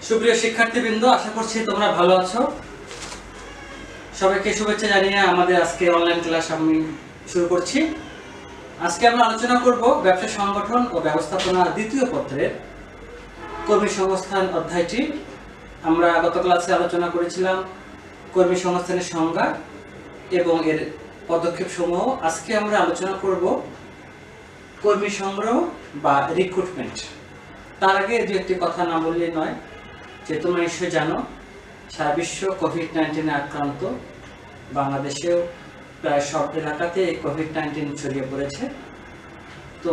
সুপ্রিয় শিক্ষার্থীবৃন্দ, আশা করছি তোমরা ভালো আছো। সবাইকে শুভেচ্ছা জানিয়ে আমাদের আজকে অনলাইন ক্লাস আমি শুরু করছি। আজকে আমরা আলোচনা করব ব্যবসা সংগঠন ও ব্যবস্থাপনা দ্বিতীয় পত্রের কর্মী সংস্থান অধ্যায়টি। আমরা গত ক্লাসে আলোচনা করেছিলাম কর্মী সংস্থানের সংজ্ঞা এবং এর পদক্ষেপ সমূহ। আজকে আমরা আলোচনা করব কর্মী সংগ্রহ বা রিক্রুটমেন্ট। তার আগে দু একটি কথা না বললে নয়, যে তোমরা নিশ্চয়ই জানো সারা বিশ্ব কোভিড-19 আক্রান্ত। বাংলাদেশেও প্রায় সব এলাকাতে কোভিড-19 ছড়িয়ে পড়েছে। তো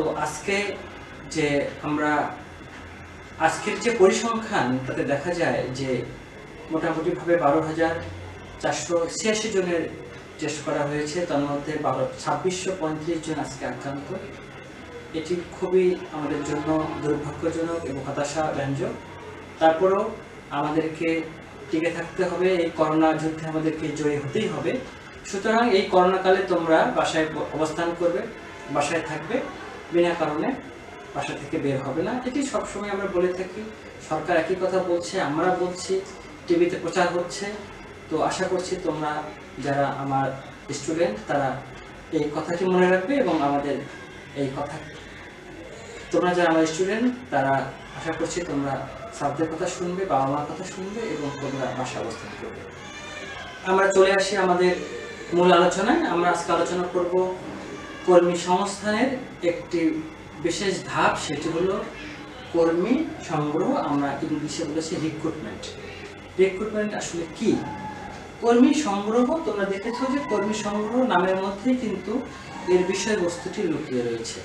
আজকের যে পরিসংখ্যান, তাতে দেখা যায় যে মোটামুটিভাবে 12,486 জনের টেস্ট করা হয়েছে। তার মধ্যে 2635 জন আজকে আক্রান্ত। এটি খুবই আমাদের জন্য দুর্ভাগ্যজনক এবং হতাশাব্যঞ্জক। তারপরেও আমাদেরকে টিকে থাকতে হবে, এই করোনা যুদ্ধে আমাদেরকে জয়ী হতেই হবে। সুতরাং এই করোনাকালে তোমরা বাসায় অবস্থান করবে, বাসায় থাকবে, বিনা কারণে বাসা থেকে বের হবে না। এটি সবসময় আমরা বলে থাকি, সরকার একই কথা বলছে, আমরা বলছি, টিভিতে প্রচার হচ্ছে। তো আশা করছি তোমরা যারা আমার স্টুডেন্ট তারা এই কথাটি মনে রাখবে এবং আমাদের এই কথা, তোমরা যারা আমার স্টুডেন্ট তারা আশা করছি তোমরা স্যারদের কথা শুনবে, বাবা মার কথা শুনবে এবং তোমরা বাসা অবস্থান করবে। আমরা চলে আসি আমাদের মূল আলোচনায়। আমরা আজকে আলোচনা করব কর্মী সংস্থানের একটি বিশেষ ধাপ, সেটি হলো কর্মী সংগ্রহ। আমরা ইংলিশে বলেছি রিক্রুটমেন্ট। রিক্রুটমেন্ট আসলে কি? কর্মী সংগ্রহ, তোমরা দেখেছো যে কর্মী সংগ্রহ নামের মধ্যেই কিন্তু এর বিষয়বস্তুটি লুকিয়ে রয়েছে।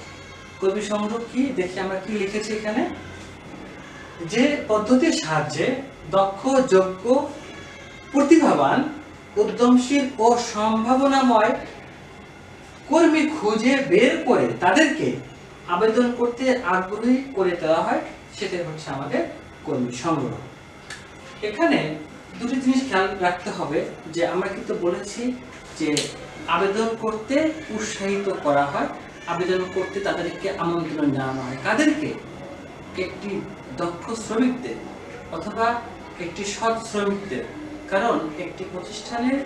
কর্মী সংগ্রহ কি? দেখি আমরা কি লিখেছি এখানে। যে পদ্ধতির সাহায্যে দক্ষ, যোগ্য, প্রতিভাবান, উদ্যমশীল ও সম্ভাবনাময় কর্মী খুঁজে বের করে তাদেরকে আবেদন করতে আগ্রহী করে দেওয়া হয়, সেটাই হচ্ছে আমাদের কর্মী সংগ্রহ। এখানে দুটি জিনিস খেয়াল রাখতে হবে, যে আমরা কিন্তু বলেছি যে আবেদন করতে উৎসাহিত করা হয়, আবেদন করতে তাদেরকে আমন্ত্রণ জানানো হয়। কাদেরকে? একটি দক্ষ শ্রমিকদের অথবা একটি সৎ শ্রমিকদের। কারণ একটি প্রতিষ্ঠানের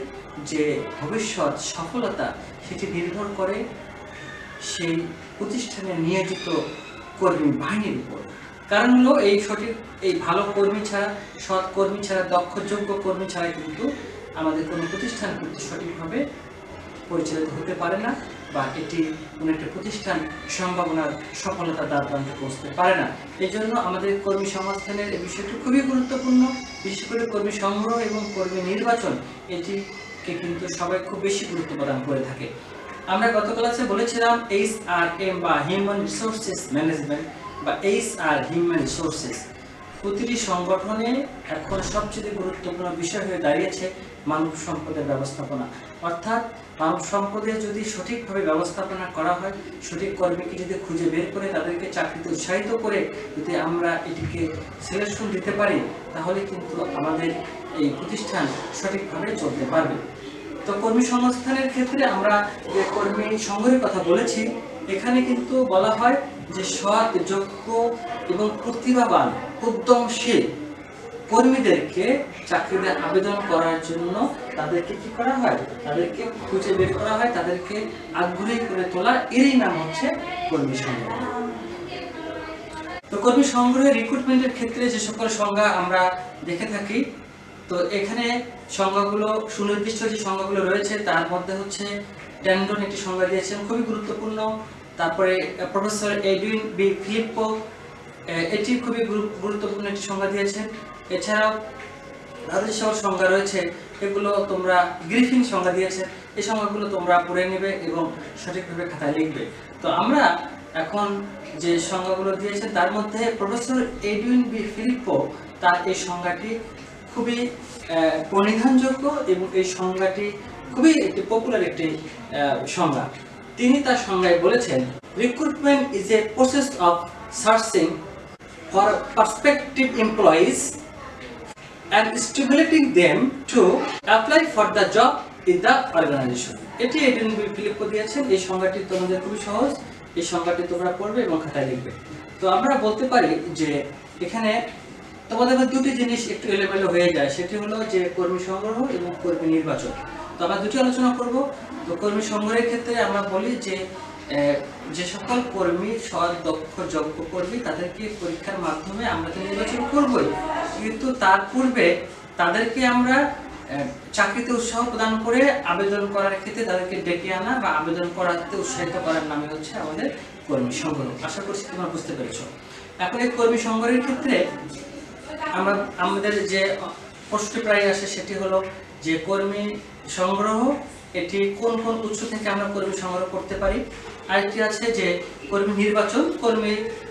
যে ভবিষ্যৎ সফলতা সেটি নির্ভর করে সেই প্রতিষ্ঠানে নিয়োজিত কর্মী বাহিনীর উপর। কারণ হলো এই ভালো কর্মী ছাড়া, সৎ কর্মী ছাড়া, দক্ষ যোগ্য কর্মী ছাড়া কিন্তু আমাদের কোনো প্রতিষ্ঠান কিন্তু সঠিকভাবে পরিচালিত হতে পারে না, বা এটি কোনো একটা প্রতিষ্ঠান সম্ভাবনার সফলতা দ্বার প্রান্তে পৌঁছতে পারে না। এই জন্য আমাদের কর্মী সংস্থানের এই বিষয়টি খুবই গুরুত্বপূর্ণ। বিশেষ করে কর্মী সংগ্রহ এবং কর্মী নির্বাচন, এটিকে কিন্তু সবাই খুব বেশি গুরুত্ব প্রদান করে থাকে। আমরা গত ক্লাসে বলেছিলাম HRM বা হিউম্যান রিসোর্সেস ম্যানেজমেন্ট বা HR হিউম্যান রিসোর্সেস। প্রতিটি সংগঠনে এখন সবচেয়ে গুরুত্বপূর্ণ বিষয় হয়ে দাঁড়িয়েছে মানব সম্পদের ব্যবস্থাপনা। অর্থাৎ মানব সম্পদের যদি সঠিকভাবে ব্যবস্থাপনা করা হয়, সঠিক কর্মীকে যদি খুঁজে বের করে তাদেরকে চাকরিতে উৎসাহিত করে যদি আমরা এটিকে সিলেকশন দিতে পারি, তাহলে কিন্তু আমাদের এই প্রতিষ্ঠান সঠিকভাবে চলতে পারবে। তো কর্মী সংস্থানের ক্ষেত্রে আমরা যে কর্মী সংগ্রহের কথা বলেছি, এখানে কিন্তু বলা হয় যে সৎ, যোগ্য এবং প্রতিভাবান, উদ্যমশীল কর্মীদেরকে চাকরিতে আবেদন করার জন্য তাদেরকে কি করা হয়? তাদেরকে খুঁজে বের করা হয়, তাদেরকে আগ্রহী করে তোলা। এরই নাম হচ্ছে কর্মী সংগ্রহ। তো কর্মী সংগ্রহের রিক্রুটমেন্টের ক্ষেত্রে যে সকল সংজ্ঞা আমরা দেখে থাকি, তো এখানে সংজ্ঞাগুলো সুনির্দিষ্ট যে সংজ্ঞাগুলো রয়েছে তার মধ্যে হচ্ছে ট্যান্ডন একটি সংজ্ঞা দিয়েছেন, খুবই গুরুত্বপূর্ণ। তারপরে প্রফেসর এডুইন বি ফিলিপ্পো এটি খুবই গুরুত্বপূর্ণ একটি সংজ্ঞা দিয়েছেন। এছাড়াও আরও যে সকল সংজ্ঞা রয়েছে এগুলো তোমরা, গ্রিফিন সংজ্ঞা দিয়েছেন, এই সংজ্ঞাগুলো তোমরা পড়ে নেবে এবং সঠিকভাবে খাতায় লিখবে। তো আমরা এখন যে সংজ্ঞাগুলো দিয়েছেন তার মধ্যে প্রফেসর এডুইন বি ফিলিপ্পো তার এই সংজ্ঞাটি খুবই পরিধানযোগ্য এবং এই সংজ্ঞাটি খুবই একটি পপুলার একটি সংজ্ঞা। তিনি তার সংজ্ঞায় বলেছেন, recruitment is a process of searching for prospective employees and stimulating them to apply for the job in the organization. এটি এডুইন বি ফিলিপ্পো দিয়েছেন। এই সংজ্ঞাটি তোমাদের খুবই সহজ, এই সংজ্ঞাটি তোমরা পড়বে এবং খাতায় লিখবে। তো আমরা বলতে পারি যে এখানে তোমাদের মধ্যে দুটি জিনিস একটু এলোমেলো হয়ে যায়, সেটি হলো যে কর্মী সংগ্রহ এবং কর্মী নির্বাচন। তো আমরা দুটি আলোচনা করব। তো কর্মী সংগ্রহের ক্ষেত্রে আমরা বলি যে যে সকল কর্মী সৎ দক্ষ যোগ্য কর্মী তাদেরকে পরীক্ষার মাধ্যমে আমরা তো নির্বাচন করবই, কিন্তু তার পূর্বে তাদেরকে আমরা চাকরিতে উৎসাহ প্রদান করে আবেদন করার ক্ষেত্রে তাদেরকে ডেকে আনা বা আবেদন করাতে উৎসাহিত করার নামে হচ্ছে আমাদের কর্মী সংগ্রহ। আশা করছি তোমরা বুঝতে পেরেছো। এখন এই কর্মী সংগ্রহের ক্ষেত্রে আমাদের যে প্রশ্নটি প্রায় আসে সেটি হলো যে কর্মী সংগ্রহ এটি কোন কোন উৎস থেকে আমরা কর্মী সংগ্রহ করতে পারি। আরেকটি আছে যে কর্মী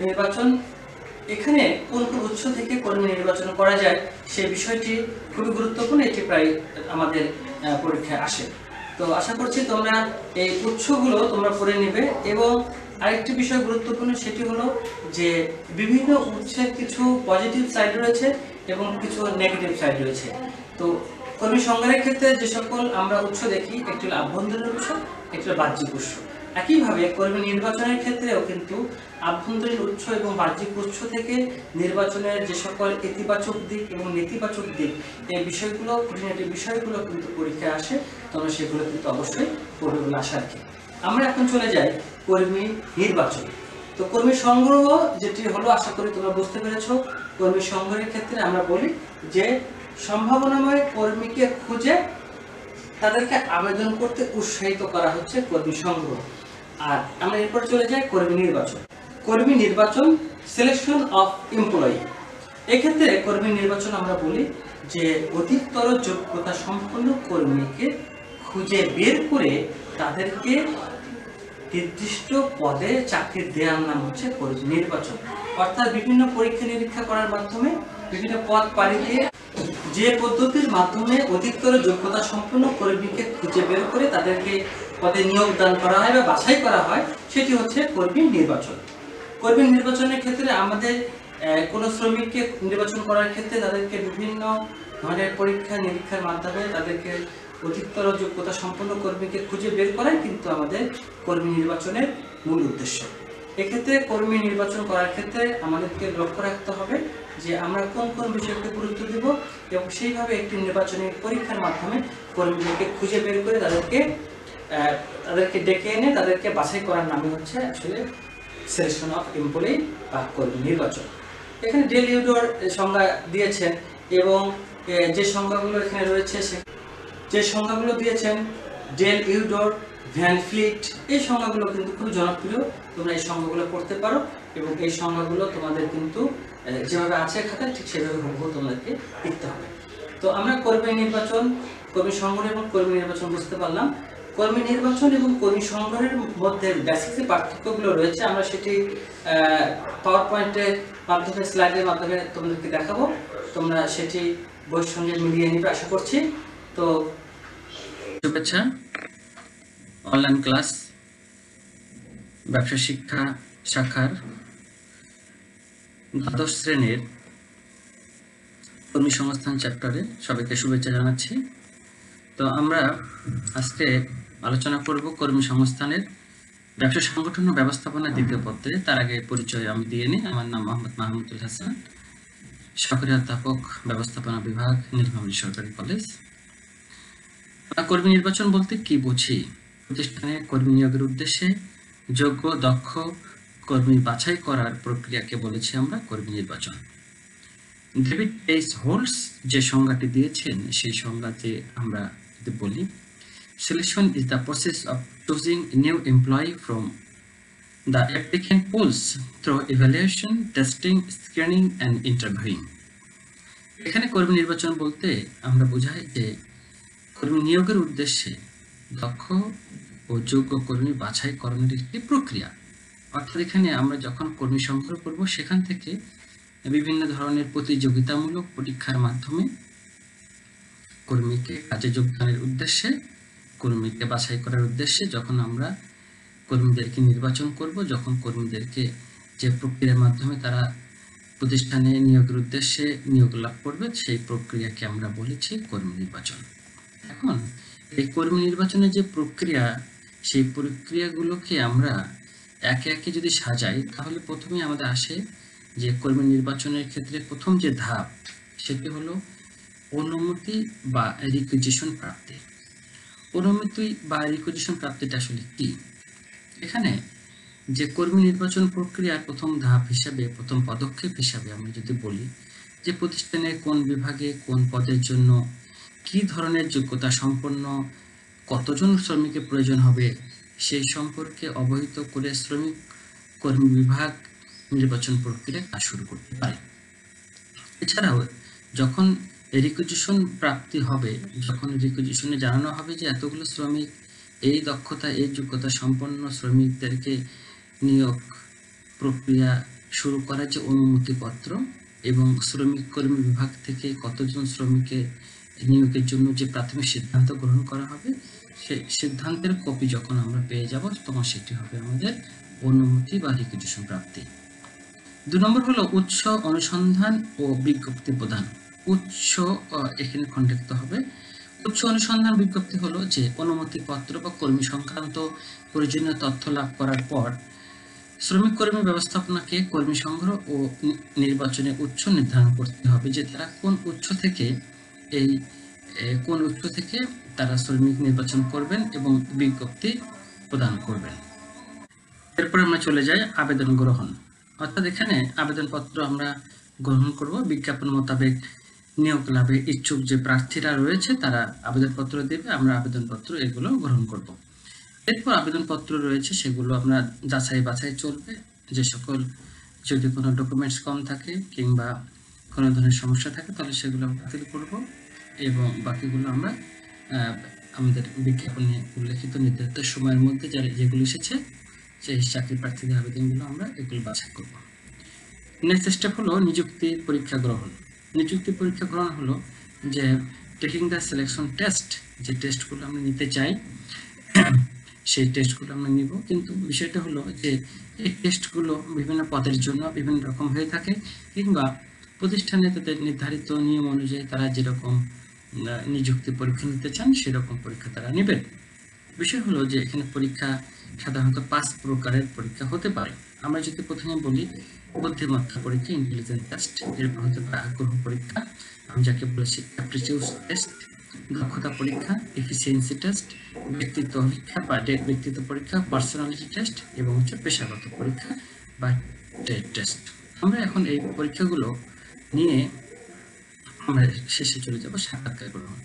নির্বাচন এখানে কোন কোন উৎস থেকে কর্মী নির্বাচন করা যায় সেই বিষয়টি খুবই গুরুত্বপূর্ণ, এটি প্রায় আমাদের পরীক্ষায় আসে। তো আশা করছি তোমরা এই উৎসগুলো তোমরা পড়ে নেবে। এবং আরেকটি বিষয় গুরুত্বপূর্ণ সেটি হলো যে বিভিন্ন উৎসের কিছু পজিটিভ সাইড রয়েছে এবং কিছু নেগেটিভ সাইড রয়েছে। তো কর্মী সংগ্রহের ক্ষেত্রে যে সকল আমরা উৎস দেখি, একটি হলো আভ্যন্তরীণ উৎস, একটি হলো বাহ্যিক উৎস। একইভাবে কর্মী নির্বাচনের ক্ষেত্রেও কিন্তু আভ্যন্তরীণ উৎস এবং বাহ্যিক উৎস থেকে নির্বাচনের যে সকল ইতিবাচক দিক এবং নেতিবাচক দিক এই বিষয়গুলো খুঁটিনাটি বিষয়গুলো কিন্তু পরীক্ষায় আসে। তোমরা সেগুলো কিন্তু অবশ্যই পড়বে বলে আশা রাখি। আমরা এখন চলে যাই কর্মী নির্বাচন। তো কর্মী সংগ্রহ যেটি হলো, আশা করি তোমরা বুঝতে পেরেছো। কর্মী সংগ্রহের ক্ষেত্রে আমরা বলি যে সম্ভাবনাময় কর্মীকে খুঁজে তাদেরকে আবেদন করতে উৎসাহিত করা হচ্ছে কর্মী সংগ্রহ। আর আমরা এরপর চলে যাই কর্মী নির্বাচন। কর্মী নির্বাচন সিলেকশন অফ এমপ্লয়ি। এক্ষেত্রে কর্মী নির্বাচন আমরা বলি যে অধিকতর যোগ্যতা সম্পন্ন কর্মীকে খুঁজে বের করে তাদেরকে নির্দিষ্ট পদে চাকরি দেওয়ার নাম হচ্ছে কর্মী নির্বাচন। অর্থাৎ বিভিন্ন পরীক্ষা নিরীক্ষা করার মাধ্যমে বিভিন্ন পদ পাড়ি দিয়ে যে পদ্ধতির মাধ্যমে অধিকতর যোগ্যতা সম্পন্ন কর্মীকে খুঁজে বের করে তাদেরকে পদে নিয়োগ দান করা হয় বা বাছাই করা হয় সেটি হচ্ছে কর্মী নির্বাচন। কর্মী নির্বাচনের ক্ষেত্রে আমাদের কোনো শ্রমিককে নির্বাচন করার ক্ষেত্রে তাদেরকে বিভিন্ন ধরনের পরীক্ষা নিরীক্ষার মাধ্যমে তাদেরকে অধিকতর যোগ্যতা সম্পন্ন কর্মীকে খুঁজে বের করাই কিন্তু আমাদের কর্মী নির্বাচনের মূল উদ্দেশ্য। এক্ষেত্রে কর্মী নির্বাচন করার ক্ষেত্রে আমাদেরকে লক্ষ্য রাখতে হবে যে আমরা কোন কোন বিষয়কে গুরুত্ব দেব এবং সেইভাবে একটি নির্বাচনী পরীক্ষার মাধ্যমে কর্মীদেরকে খুঁজে বের করে তাদেরকে ডেকে এনে তাদেরকে বাছাই করার নামই হচ্ছে আসলে সিলেকশন অফ এমপ্লয়ি বা কর্মী নির্বাচন। এখানে ডেল ইউডোর সংজ্ঞা দিয়েছেন এবং যে সংজ্ঞাগুলো এখানে রয়েছে যে সংজ্ঞাগুলো দিয়েছেন ডেল ইউডোর, ভ্যান ফ্লিট, এই সংজ্ঞাগুলো কিন্তু খুব জনপ্রিয়। তোমরা এই সংজ্ঞাগুলো পড়তে পারো এবং এই সংজ্ঞাগুলো তোমাদের কিন্তু যেভাবে আছে খাতায় ঠিক সেভাবে হুবহু তোমাদেরকে লিখতে হবে। তো আমরা কর্মী নির্বাচন, কর্মী সংগ্রহ এবং কর্মী নির্বাচন বুঝতে পারলাম। কর্মী নির্বাচন এবং কর্মী সংগ্রহের মধ্যে বেসিক যে পার্থক্যগুলো রয়েছে আমরা সেটি পাওয়ার পয়েন্টের মাধ্যমে স্লাইডের মাধ্যমে তোমাদেরকে দেখাবো। তোমরা সেটি বইয়ের সঙ্গে মিলিয়ে নিবে আশা করছি। তো শুভেচ্ছা। অনলাইন ক্লাস ব্যবসা শিক্ষা শাখার দ্বাদশ শ্রেণীর কর্মী সংস্থান চ্যাপ্টারে সবাইকে শুভেচ্ছা জানাচ্ছি। তো আমরা আজকে আলোচনা করব কর্মী সংস্থানের ব্যবসা সংগঠন ও ব্যবস্থাপনা দ্বিতীয় পত্রে। তার আগে পরিচয় আমি দিয়ে নিই। আমার নাম মোহাম্মদ মাহমুদুল হাসান, সহকারী অধ্যাপক ব্যবস্থাপনা বিভাগ, নীলফামারী সরকারি কলেজ। কর্মী নির্বাচন বলতে কি বুঝি? প্রতিষ্ঠানে কর্মী নিয়োগের উদ্দেশ্যে যোগ্য দক্ষ কর্মী বাছাই করার প্রক্রিয়াকে বলেছি আমরা কর্মী নির্বাচন। ডেভিড এইচ হোল্স যে সংজ্ঞাটি দিয়েছেন সেই সংজ্ঞাতে আমরা যদি বলি, selection is the process of choosing new employee from the applicant pools through evaluation, testing, screening and interviewing. এখানে কর্মী নির্বাচন বলতে আমরা বোঝাই যে কর্মী নিয়োগের উদ্দেশ্যে দক্ষ ও যোগ্য কর্মী বাছাই করানোর একটি প্রক্রিয়া। অর্থাৎ এখানে আমরা যখন কর্মী সংগ্রহ করব সেখান থেকে বিভিন্ন ধরনের প্রতিযোগিতামূলক পরীক্ষার মাধ্যমে কর্মীকে কাজে যোগদানের উদ্দেশ্যে, কর্মীকে বাছাই করার উদ্দেশ্যে যখন আমরা কর্মীদেরকে নির্বাচন করব, যখন কর্মীদেরকে যে প্রক্রিয়ার মাধ্যমে তারা প্রতিষ্ঠানে নিয়োগের উদ্দেশ্যে নিয়োগ লাভ করবে সেই প্রক্রিয়াকে আমরা বলেছি কর্মী নির্বাচন। এখন এই কর্মী নির্বাচনের যে প্রক্রিয়া, সেই প্রক্রিয়াগুলোকে আমরা একে একে যদি সাজাই তাহলে প্রথমে আমাদের আসে যে কর্মী নির্বাচনের ক্ষেত্রে প্রথম যে ধাপ সেটি হলো অনুমতি বা রিকুইজিশন প্রাপ্তি। অনুমতি বা রিকুইজিশন প্রাপ্তিটা আসলে কি? এখানে যে কর্মী নির্বাচন প্রক্রিয়ার প্রথম ধাপ হিসাবে, প্রথম পদক্ষেপ হিসাবে আমরা যদি বলি যে প্রতিষ্ঠানের কোন বিভাগে কোন পদের জন্য কি ধরনের যোগ্যতা সম্পন্ন কতজন শ্রমিকের প্রয়োজন হবে সেই সম্পর্কে অবহিত করে শ্রমিক কর্মী বিভাগ নির্বাচন প্রক্রিয়া কাজ শুরু করতে পারে। এছাড়াও যখন রিকুইজিশন প্রাপ্তি হবে, যখন রিকুইজিশনে জানানো হবে যে এতগুলো শ্রমিক এই দক্ষতা এই যোগ্যতা সম্পন্ন শ্রমিকদেরকে নিয়োগ প্রক্রিয়া শুরু করার যে অনুমতিপত্র এবং শ্রমিক কর্মী বিভাগ থেকে কতজন শ্রমিকের নিয়োগের জন্য যে প্রাথমিক সিদ্ধান্ত গ্রহণ করা হবে সেই সিদ্ধান্তের কপি যখন আমরা পেয়ে যাব তখন সেটি হবে আমাদের অনুমতি বা রিকুইজিশন প্রাপ্তি। 2 নম্বর হলো উৎস অনুসন্ধান ও বিজ্ঞপ্তি প্রদান। উৎস এখানে খণ্ডিত হবে। উৎস অনুসন্ধান বিজ্ঞপ্তি হলো যে অনুমতিপত্র বা কর্মী সংক্রান্ত প্রয়োজনীয় তথ্য লাভ করার পর শ্রমিক কর্মী ব্যবস্থাপনাকে কর্মী সংগ্রহ ও নির্বাচনে উৎস নির্ধারণ করতে হবে যে তারা কোন উৎস থেকে তারা শ্রমিক নির্বাচন করবেন এবং বিজ্ঞপ্তি প্রদান করবেন। এরপর আমরা চলে যাই আবেদন গ্রহণ। অর্থাৎ এখানে আবেদনপত্র আমরা গ্রহণ করব। বিজ্ঞাপন মোতাবেক নিয়োগ লাভে ইচ্ছুক যে প্রার্থীরা রয়েছে তারা আবেদনপত্র দেবে, আমরা আবেদনপত্র এগুলো গ্রহণ করব। এরপর আবেদনপত্র রয়েছে সেগুলো আমরা যাচাই বাছাই চলবে। যে সকল যদি কোনো ডকুমেন্টস কম থাকে কিংবা কোনো ধরনের সমস্যা থাকে তাহলে সেগুলো আমরা বাতিল করব এবং বাকিগুলো আমরা আমাদের বিজ্ঞাপনে উল্লেখিত নির্ধারিত সময়ের মধ্যে যেগুলো এসেছে সেই চাকরি প্রার্থীদের আবেদনগুলো আমরা এগুলো বাছাই করব। নেক্সট স্টেপ হলো নিযুক্তি পরীক্ষা গ্রহণ। নিযুক্তি পরীক্ষা গ্রহণ হলো যে টেকিং দ্য সিলেকশন টেস্ট, যে টেস্টগুলো আমরা নিতে চাই সেই টেস্টগুলো আমরা নিব। কিন্তু বিষয়টা হলো যে এই টেস্টগুলো বিভিন্ন পদের জন্য বিভিন্ন রকম হয়ে থাকে কিংবা প্রতিষ্ঠানে তাদের নির্ধারিত নিয়ম অনুযায়ী তারা যেরকম নিযুক্তি পরীক্ষা নিতে চান সেরকম পরীক্ষা তারা নেবেন। বিষয় হলো যে এখানে পরীক্ষা সাধারণত 5 প্রকারের পরীক্ষা হতে পারে। আমরা যদি প্রথমে বলি বুদ্ধিমত্তা পরীক্ষা, ইন্টেলিজেন্স টেস্ট, এরপর হতে পারে আগ্রহ পরীক্ষা, আমি যাকে বলেছি অ্যাপটিটিউড টেস্ট, দক্ষতা পরীক্ষা, এফিসিয়েন্সি টেস্ট, ব্যক্তিত্ব পরীক্ষা বা ব্যক্তিত্ব পরীক্ষা, পার্সোনালিটি টেস্ট এবং হচ্ছে পেশাগত পরীক্ষা বা ট্রেড টেস্ট। আমরা এখন এই পরীক্ষাগুলো নিয়ে আমরা শেষে চলে যাব সাক্ষাৎকার গ্রহণ।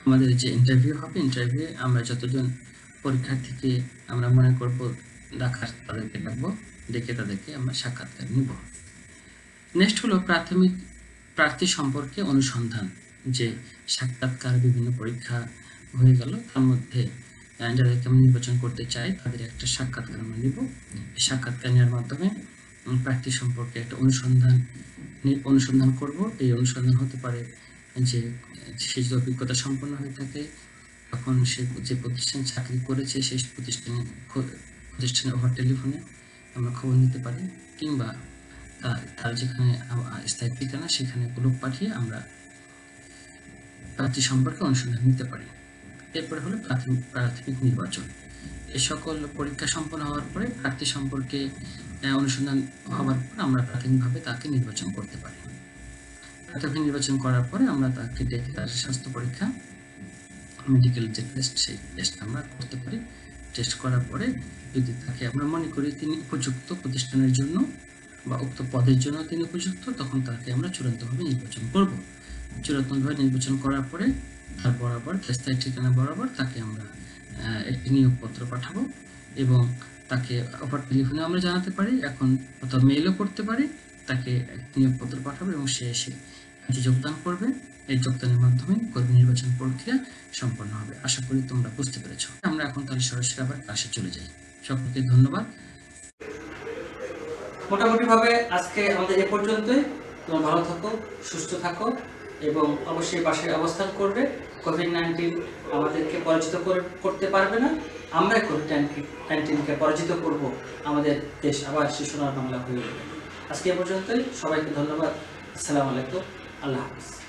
আমাদের যে ইন্টারভিউ হবে, ইন্টারভিউ আমরা যতজন পরীক্ষার্থীকে আমরা মনে করব ডাকার তাদেরকে ডাকবো, ডেকে তাদেরকে আমরা সাক্ষাৎকার নিব। নেক্সট হলো প্রার্থী সম্পর্কে অনুসন্ধান। যে সাক্ষাৎকার বিভিন্ন পরীক্ষা হয়ে গেল তার মধ্যে যাদেরকে আমরা নির্বাচন করতে চাই তাদের একটা সাক্ষাৎকার আমরা নিব। সাক্ষাৎকার নেওয়ার মাধ্যমে প্রার্থী সম্পর্কে একটা অনুসন্ধান করব। এই অনুসন্ধান হতে পারে যে সে যদি অভিজ্ঞতা সম্পন্ন হয়ে থাকে তখন সে যে প্রতিষ্ঠানে চাকরি করেছে সেই প্রতিষ্ঠানে ওভার টেলিফোনে আমরা খবর নিতে পারি কিংবা তার যেখানে স্থায়ী ঠিকানা সেখানে লোক পাঠিয়ে আমরা প্রার্থী সম্পর্কে অনুসন্ধান নিতে পারি। এরপরে হলো প্রাথমিক নির্বাচন। এই সকল পরীক্ষা সম্পন্ন হওয়ার পরে প্রার্থী সম্পর্কে অনুসন্ধান হওয়ার পর আমরা প্রাথমিকভাবে তাকে নির্বাচন করতে পারি। প্রাথমিক নির্বাচন করার পরে আমরা তাকে ডেকে তার স্বাস্থ্য পরীক্ষা, মেডিকেল যে টেস্ট সেই টেস্ট আমরা করতে পারি। টেস্ট করার পরে যদি তাকে আমরা মনে করি তিনি উপযুক্ত প্রতিষ্ঠানের জন্য বা উক্ত পদের জন্য তিনি উপযুক্ত তখন তাকে আমরা চূড়ান্তভাবে নির্বাচন করব। চূড়ান্তভাবে নির্বাচন করার পরে তার বরাবর স্থায়ী ঠিকানা বরাবর তাকে আমরা একটি নিয়োগপত্র পাঠাবো এবং তাকে ওভার টেলিফোনে আমরা জানাতে পারি, এখন অথবা মেইলও করতে পারি, তাকে নিয়োগপত্র পাঠাবো এবং সে এসে যোগদান করবে। এই যোগদানের মাধ্যমে কর্মী নির্বাচন প্রক্রিয়া সম্পন্ন হবে। আশা করি তোমরা বুঝতে পেরেছ। আমরা এখন তাহলে সরাসরি আবার ক্লাসে চলে যাই। সকলকে ধন্যবাদ। মোটামুটি ভাবে আজকে আমাদের এ পর্যন্তই। তোমরা ভালো থাকো, সুস্থ থাকো এবং অবশ্যই বাসায় অবস্থান করবে। কোভিড-19 আমাদেরকে পরাজিত করতে পারবে না, আমরাই কোভিড-19কে পরাজিত করব। আমাদের দেশ আবার সে সোনার বাংলা হয়ে উঠবে। আজকে এ পর্যন্তই। সবাইকে ধন্যবাদ। আসসালামু আলাইকুম। আল্লাহ হাফেজ।